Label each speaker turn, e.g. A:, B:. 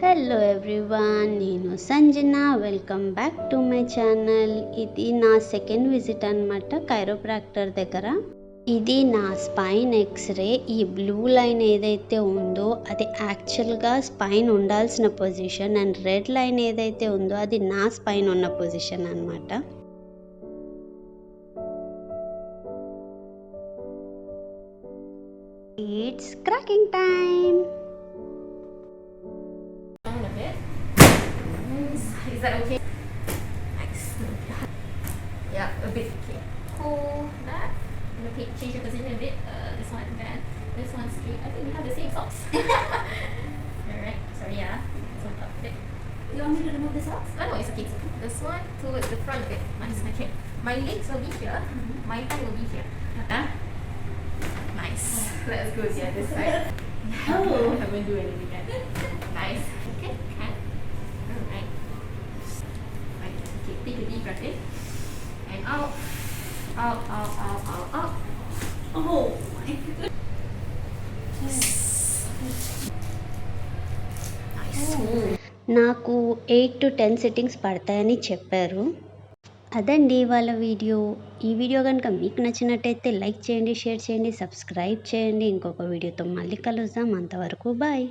A: Hello everyone, నేను Sanjana. Welcome back to my channel. ఇది నా సెకండ్ విజిట్ అనమాట కైరోప్రాక్టర్ దగ్గర. ఇది నా స్పైన్ ఎక్స్రే. ఈ బ్లూ లైన్ ఏదైతే ఉందో అది యాక్చువల్గా స్పైన్ ఉండాల్సిన పొజిషన్, అండ్ రెడ్ లైన్ ఏదైతే ఉందో అది నా స్పైన్ ఉన్న పొజిషన్ అనమాట. It's cracking time.
B: Is that okay? Nice. Yeah, a bit. Okay. Hold that. I'm gonna change your position a bit. This one, then this one straight. I think we have the same socks. Alright. Sorry, yeah. This one up. Okay. You want me to remove the socks? Oh no, it's okay. This one towards the front a bit. Nice. Okay. My legs will be here. My hand will be here. Nice. Let's go to the other side. Oh, I haven't do anything yet. Nice. Okay. Alright. Okay, take a deep breath in and out. Out. Oh my goodness. Nice.
A: నాకు 8 to 10 sittings పడతాయని చెప్పారు. అదండి వాళ్ళ video. ఈ video కనుక మీకు నచ్చినట్టయితే like చేయండి, షేర్ చేయండి, సబ్స్క్రైబ్ చేయండి. ఇంకొక వీడియోతో మళ్ళీ కలుద్దాం. అంతవరకు బాయ్.